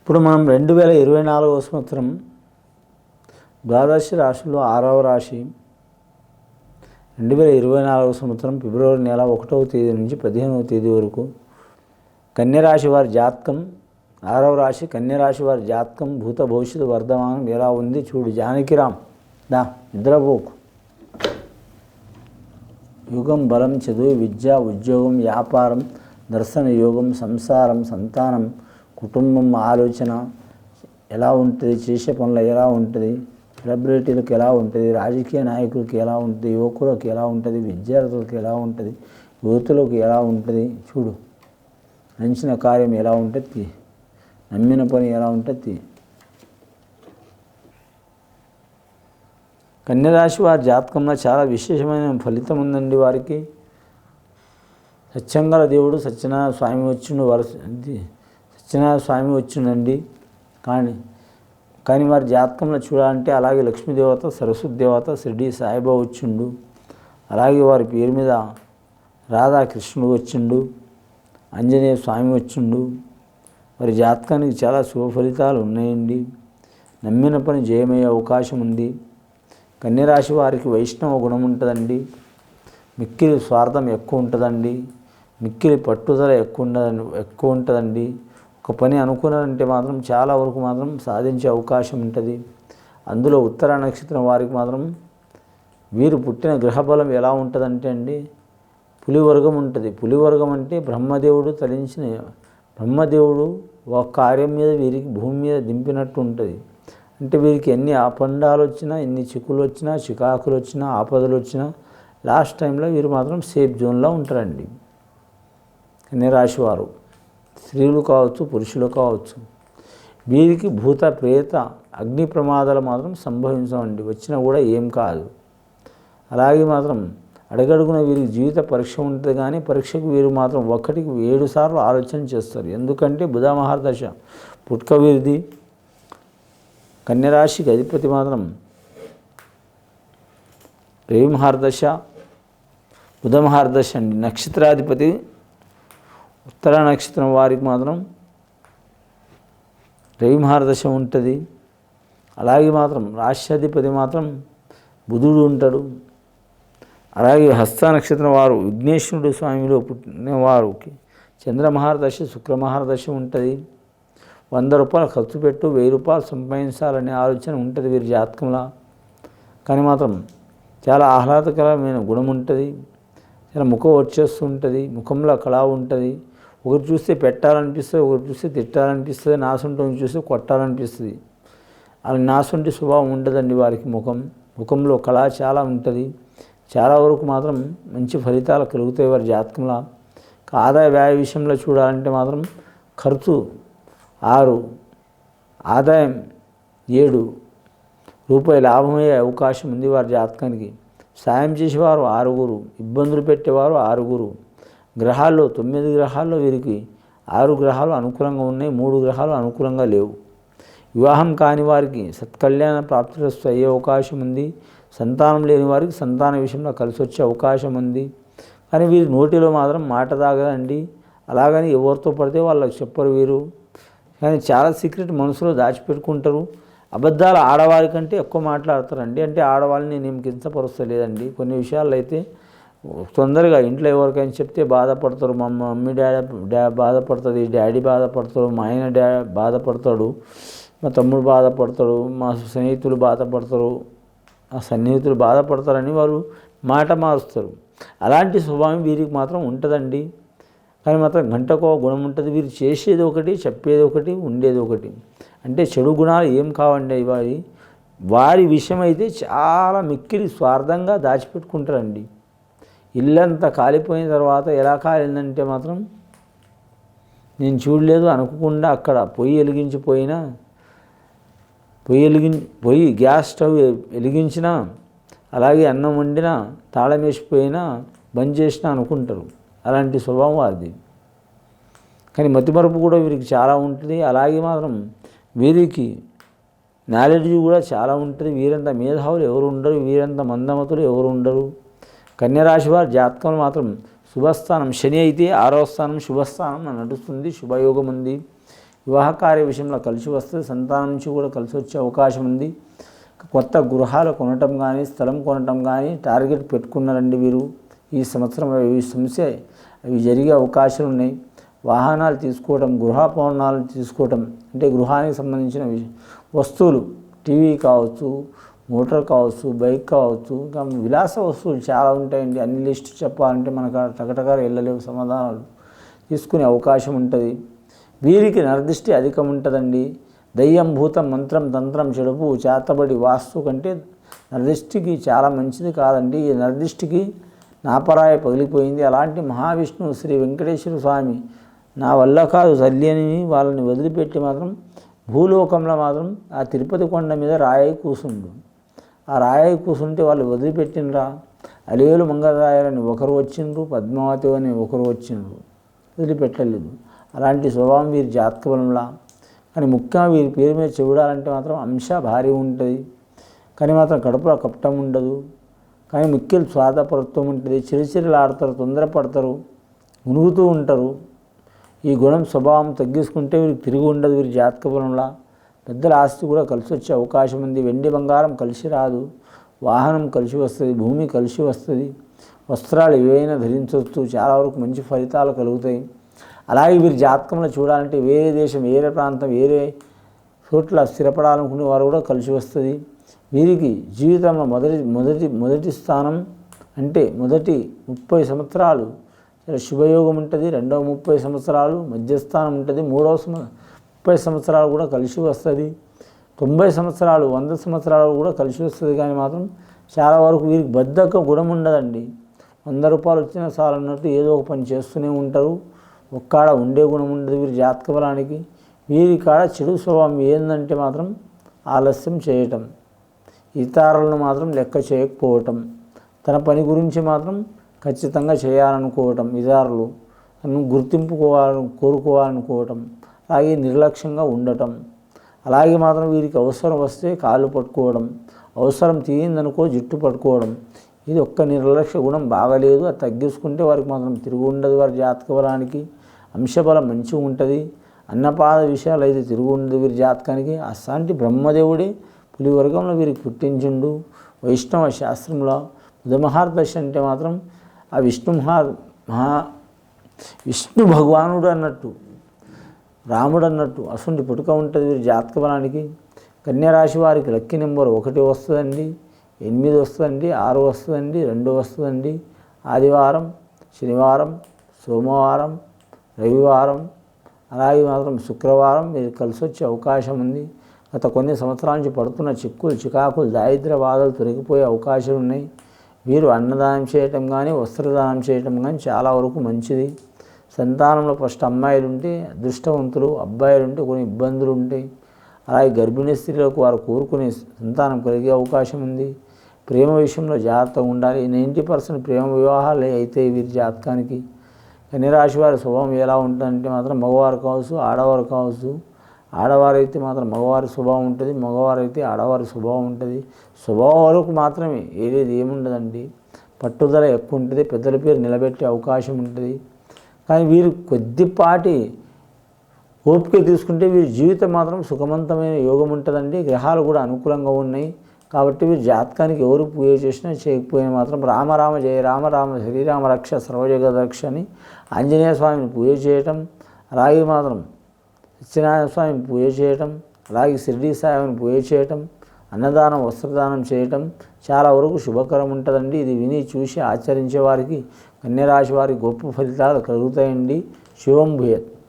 ఇప్పుడు మనం 2024వ సంవత్సరం ద్వాదశ రాశుల్లో 6వ రాశి 2024వ సంవత్సరం ఫిబ్రవరి నెల 1వ తేదీ నుంచి 15వ తేదీ వరకు కన్యరాశి వారి జాతకం 6వ రాశి కన్యరాశి వారి జాతకం భూత భవిష్యత్తు వర్ధమానం ఎలా ఉంది చూడు. జానకిరామ్ దా నిద్రపోకు. యుగం బలం చదువు విద్య ఉద్యోగం వ్యాపారం దర్శన యోగం సంసారం సంతానం కుటుంబం ఆలోచన ఎలా ఉంటుంది, చేసే పనులు ఎలా ఉంటుంది, సెలబ్రిటీలకు ఎలా ఉంటుంది, రాజకీయ నాయకులకి ఎలా ఉంటుంది, యువకులకు ఎలా ఉంటుంది, విద్యార్థులకు ఎలా ఉంటుంది, యువతులకు ఎలా ఉంటుంది చూడు. నచ్చిన కార్యం ఎలా ఉంటుంది, నమ్మిన పని ఎలా ఉంటుంది. కన్యరాశి వారి జాతకంలో చాలా విశేషమైన ఫలితం ఉందండి. వారికి సత్యంగల దేవుడు సత్యనారాయణ స్వామి వచ్చిండు. సత్యనారాయణ స్వామి వచ్చిండండి. కానీ వారి జాతకంలో చూడాలంటే అలాగే లక్ష్మీదేవత, సరస్వతి దేవత, షిరిడి సాయిబాబా వచ్చిండు. అలాగే వారి పేరు మీద రాధాకృష్ణుడు వచ్చిండు, ఆంజనేయ స్వామి వచ్చిండు. వారి జాతకానికి చాలా శుభ ఫలితాలు ఉన్నాయండి. నమ్మిన పని జయమయ్యే అవకాశం ఉంది. కన్యరాశి వారికి వైష్ణవ గుణం ఉంటుందండి. మిక్కిలి స్వార్థం ఎక్కువ ఉంటుందండి. మిక్కిలి పట్టుదల ఎక్కువ ఉంటుందండి. ఒక పని అనుకున్నారంటే మాత్రం చాలా వరకు మాత్రం సాధించే అవకాశం ఉంటుంది. అందులో ఉత్తర నక్షత్రం వారికి మాత్రం వీరు పుట్టిన గ్రహబలం ఎలా ఉంటుందంటే అండి పులివర్గం ఉంటుంది. పులివర్గం అంటే బ్రహ్మదేవుడు తలించిన బ్రహ్మదేవుడు ఒక కార్యం మీద వీరికి భూమి మీద దింపినట్టు ఉంటుంది. అంటే వీరికి ఎన్ని అపండాలు వచ్చినా, ఎన్ని చిక్కులు వచ్చినా, చికాకులు వచ్చినా, ఆపదలు వచ్చినా లాస్ట్ టైంలో వీరు మాత్రం సేఫ్ జోన్లో ఉంటారండి. కన్యరాశి వారు స్త్రీలు కావచ్చు, పురుషులు కావచ్చు, వీరికి భూత ప్రేత అగ్ని ప్రమాదాలు మాత్రం సంభవించవండి. వచ్చినా కూడా ఏం కాదు. అలాగే మాత్రం అడగడుగున వీరికి జీవిత పరీక్ష ఉంటుంది. కానీ పరీక్షకు వీరు మాత్రం 1కి 7 సార్లు ఆలోచన చేస్తారు. ఎందుకంటే బుధ మహర్దశ పుట్టుక వీరిది. కన్యరాశికి అధిపతి మాత్రం రవి మహర్దశ, బుధ మహర్దశ అండి. నక్షత్రాధిపతి ఉత్తర నక్షత్రం వారికి మాత్రం రవి మహర్దశ ఉంటుంది. అలాగే మాత్రం రాష్ట్రాధిపతి మాత్రం బుధుడు ఉంటాడు. అలాగే హస్త నక్షత్రం వారు విఘ్నేశ్వరుడు స్వామిలో పుట్టిన వారికి చంద్రమహర్దశ, శుక్రమహర్దశ ఉంటుంది. 100 రూపాయలు ఖర్చు పెట్టు 1000 రూపాయలు సంపాదించాలనే ఆలోచన ఉంటుంది వీరి జాతకంలో. కానీ మాత్రం చాలా ఆహ్లాదకరమైన గుణం ఉంటుంది. చాలా ముఖం వచ్చేస్తూ ఉంటుంది. ముఖంలో కళ ఉంటుంది. ఒకరు చూస్తే పెట్టాలనిపిస్తుంది, ఒకరు చూస్తే తిట్టాలనిపిస్తుంది, నాసుంటి చూస్తే కొట్టాలనిపిస్తుంది. అలా నాసుంటి స్వభావం ఉండదండి వారికి. ముఖంలో కళ చాలా ఉంటుంది. చాలా వరకు మాత్రం మంచి ఫలితాలు కలుగుతాయి వారి జాతకంలో. ఆదాయ వ్యయ విషయంలో చూడాలంటే మాత్రం ఖర్చు 6, ఆదాయం 7 రూపాయల లాభమయ్యే అవకాశం ఉంది వారి జాతకానికి. సాయం చేసేవారు 6, ఇబ్బందులు పెట్టేవారు 6. గ్రహాల్లో 9 గ్రహాల్లో వీరికి 6 గ్రహాలు అనుకూలంగా ఉన్నాయి, 3 గ్రహాలు అనుకూలంగా లేవు. వివాహం కాని వారికి సత్కళ్యాణ ప్రాప్తిరస్తు అయ్యే అవకాశం ఉంది. సంతానం లేని వారికి సంతాన విషయంలో కలిసి వచ్చే అవకాశం ఉంది. కానీ వీరి నోటిలో మాత్రం మాట తాగదండి. అలాగని ఎవరితో పడితే వాళ్ళకి చెప్పరు వీరు. కానీ చాలా సీక్రెట్ మనసులో దాచిపెట్టుకుంటారు. అబద్ధాలు ఆడవారి కంటే ఎక్కువ మాట్లాడతారండి. అంటే ఆడవాళ్ళని నేను కించపరుస్తలేదండి. కొన్ని విషయాల్లో అయితే తొందరగా ఇంట్లో ఎవరికైనా చెప్తే బాధపడతారు. మా మమ్మీ డాడీ బాధపడుతుంది, డాడీ బాధపడతాడు, మా ఆయన బాధపడతాడు, మా తమ్ముడు బాధపడతాడు, మా స్నేహితులు బాధపడతారు, ఆ సన్నిహితులు బాధపడతారని వారు మాట మారుస్తారు. అలాంటి స్వభావం వీరికి మాత్రం ఉంటుందండి. కానీ మాత్రం గంటకో గుణం ఉంటుంది. వీరు చేసేది ఒకటి, చెప్పేది ఒకటి, ఉండేది ఒకటి. అంటే చెడు గుణాలు ఏం కావండి వారి విషయం అయితే చాలా మిక్కిలి స్వార్థంగా దాచిపెట్టుకుంటారండి. ఇల్లంతా కాలిపోయిన తర్వాత ఎలా కాలిందంటే మాత్రం నేను చూడలేదు అనుకోకుండా అక్కడ పొయ్యి గ్యాస్ స్టవ్ వెలిగించినా, అలాగే అన్నం వండినా, తాళం వేసిపోయినా, బంద్ చేసినా అనుకుంటారు. అలాంటి స్వభావం వారిది. కానీ మతిమరుపు కూడా వీరికి చాలా ఉంటుంది. అలాగే మాత్రం వీరికి నాలెడ్జ్ కూడా చాలా ఉంటుంది. వీరంత మేధావులు ఎవరు ఉండరు, వీరంత మందమతులు ఎవరు ఉండరు. కన్యరాశి వారి జాతకంలో మాత్రం శుభస్థానం శని అయితే 6వ స్థానం శుభస్థానం నడుస్తుంది, శుభయోగం ఉంది. వివాహ కార్య విషయంలో కలిసి వస్తుంది, సంతానం నుంచి కూడా కలిసి వచ్చే అవకాశం ఉంది. కొత్త గృహాలు కొనటం కానీ స్థలం కొనటం కానీ టార్గెట్ పెట్టుకున్నారండి వీరు. ఈ సంవత్సరం ఈ సమస్య అవి జరిగే అవకాశాలు ఉన్నాయి. వాహనాలు తీసుకోవడం, గృహోపకరణాలు తీసుకోవటం అంటే గృహానికి సంబంధించిన వస్తువులు, టీవీ కావచ్చు, మోటార్ కావచ్చు, బైక్ కావచ్చు, ఇంకా విలాస వస్తువులు చాలా ఉంటాయండి. అన్ని లిస్టు చెప్పాలంటే మనకు టకటగా వెళ్ళలేవు, సమాధానాలు తీసుకునే అవకాశం ఉంటుంది. వీరికి నరదృష్టి అధికం ఉంటుందండి. దయ్యం, భూతం, మంత్రం, తంత్రం, చెడుపు, చేతబడి, వాస్తు కంటే నరదృష్టికి చాలా మంచిది కాదండి. ఈ నరదృష్టికి నాపరాయ పగిలిపోయింది. అలాంటి మహావిష్ణువు శ్రీ వెంకటేశ్వర స్వామి నా వల్ల కాదు తల్లి అని వాళ్ళని వదిలిపెట్టి మాత్రం భూలోకంలో మాత్రం ఆ తిరుపతి కొండ మీద రాయి కూసుండు. ఆ రాయి కూసుంటే వాళ్ళు వదిలిపెట్టినరా. అలివేలు మంగళరాయలని ఒకరు వచ్చిండ్రు, పద్మావతి అని ఒకరు వచ్చిండ్రు, వదిలిపెట్టలేదు. అలాంటి స్వభావం వీరి జాతక బలంలా. కానీ ముఖ్యంగా వీరి పేరు మీద చూడాలంటే మాత్రం అంశ భారీ ఉంటుంది, కానీ మాత్రం కడుపులో కపటం ఉండదు. కానీ ముఖ్యం స్వార్థపరత్వం ఉంటుంది. చిరుచిరులాడతారు, తొందరపడతారు, మునుగుతూ ఉంటారు. ఈ గుణం స్వభావం తగ్గించుకుంటే వీరికి తిరిగి ఉండదు. వీరి జాతక బలంలా పెద్దల ఆస్తి కూడా కలిసి వచ్చే అవకాశం ఉంది. వెండి బంగారం కలిసి రాదు, వాహనం కలిసి వస్తుంది, భూమి కలిసి వస్తుంది, వస్త్రాలు ఏవైనా ధరించవచ్చు. చాలా వరకు మంచి ఫలితాలు కలుగుతాయి. అలాగే వీరి జాతకంలో చూడాలంటే వేరే దేశం, వేరే ప్రాంతం, వేరే చోట్ల స్థిరపడాలనుకునే వారు కూడా కలిసి వస్తుంది. వీరికి జీవితంలో మొదటి స్థానం అంటే మొదటి 30 సంవత్సరాలు శుభయోగం ఉంటుంది. రెండవ 30 సంవత్సరాలు మధ్యస్థానం ఉంటుంది. మూడవ 30 సంవత్సరాలు కూడా కలిసి వస్తుంది. 90 సంవత్సరాలు 100 సంవత్సరాలు కూడా కలిసి వస్తుంది. కానీ మాత్రం చాలా వరకు వీరికి బద్ధక గుణం ఉండదండి. 100 రూపాయలు వచ్చినా చాలన్నట్టు ఏదో ఒక పని చేస్తూనే ఉంటారు. ఒక్కాడ ఉండే గుణం ఉండదు వీరి జాతక బలానికి. వీరి కాడ చెడు స్వభావం ఏంటంటే మాత్రం ఆలస్యం చేయటం, ఇతరులను మాత్రం లెక్క చేయకపోవటం, తన పని గురించి మాత్రం ఖచ్చితంగా చేయాలనుకోవటం, ఇతరులు తను కోరుకోవాలనుకోవటం, అలాగే నిర్లక్ష్యంగా ఉండటం. అలాగే మాత్రం వీరికి అవసరం వస్తే కాళ్ళు పట్టుకోవడం, అవసరం తీరిందనుకో జుట్టు పట్టుకోవడం. ఇది ఒక్క నిర్లక్ష్య గుణం బాగలేదు. అది తగ్గించుకుంటే వారికి మాత్రం తిరుగు ఉండదు. వారి జాతక బలానికి అంశబలం మంచిగా ఉంటుంది. అన్నపాద విషయాలు అయితే తిరుగు ఉండదు వీరి జాతకానికి. అసాంటి బ్రహ్మదేవుడే పులివర్గంలో వీరికి పుట్టించుండు. వైష్ణవ శాస్త్రంలో బుధమహార్దశ అంటే మాత్రం ఆ విష్ణు భగవానుడు అన్నట్టు, రాముడు అన్నట్టు అసుంటి పుట్టుక ఉంటుంది వీరి జాతక బలానికి. కన్యరాశి వారికి లక్కీ నెంబర్ 1 వస్తుందండి, 8 వస్తుందండి, 6 వస్తుందండి, 2 వస్తుందండి. ఆదివారం, శనివారం, సోమవారం, రవివారం, అలాగే మాత్రం శుక్రవారం మీరు కలిసి వచ్చే అవకాశం ఉంది. గత కొన్ని సంవత్సరాల నుంచి పడుతున్న చిక్కులు, చికాకులు, దారిద్ర్య బాధలు తొలగిపోయే అవకాశాలు ఉన్నాయి. వీరు అన్నదానం చేయటం కానీ వస్త్రదానం చేయటం కానీ చాలా వరకు మంచిది. సంతానంలో ఫస్ట్ అమ్మాయిలు ఉంటే అదృష్టవంతులు, అబ్బాయిలు ఉంటే కొన్ని ఇబ్బందులు ఉంటాయి. అలాగే గర్భిణీ స్త్రీలకు వారు కోరుకునే సంతానం కలిగే అవకాశం ఉంది. ప్రేమ విషయంలో జాగ్రత్తగా ఉండాలి. 90% ప్రేమ వివాహాలు అయితే వీరి జాతకానికి. కన్యరాశి వారి స్వభావం ఎలా ఉంటుందంటే మాత్రం మగవారు కావచ్చు, ఆడవారు కావచ్చు. ఆడవారైతే మాత్రం మగవారి స్వభావం ఉంటుంది, మగవారైతే ఆడవారి స్వభావం ఉంటుంది. స్వభావం వరకు మాత్రమే, ఏది ఏముండదండి. పట్టుదల ఎక్కువ ఉంటుంది, పెద్దల పేరు నిలబెట్టే అవకాశం ఉంటుంది. కానీ వీరు కొద్దిపాటి ఓపిక తీసుకుంటే వీరి జీవితం మాత్రం సుఖవంతమైన యోగం ఉంటుందండి. గ్రహాలు కూడా అనుకూలంగా ఉన్నాయి. కాబట్టి వీరి జాతకానికి ఎవరు పూజ చేసినా చేయకపోయినా మాత్రం రామరామ జయ రామ రామ శ్రీరామ రక్ష సర్వజగద రక్ష అని ఆంజనేయ స్వామిని పూజ చేయటం, అలాగే మాత్రం సత్యనారాయణ స్వామిని పూజ చేయటం, అలాగే షిరిడీ సాయిని పూజ చేయటం, అన్నదానం వస్త్రదానం చేయటం చాలా వరకు శుభకరం ఉంటుందండి. ఇది విని చూసి ఆచరించే వారికి కన్యరాశి వారికి గొప్ప ఫలితాలు కలుగుతాయండి. శుభం భూయత్.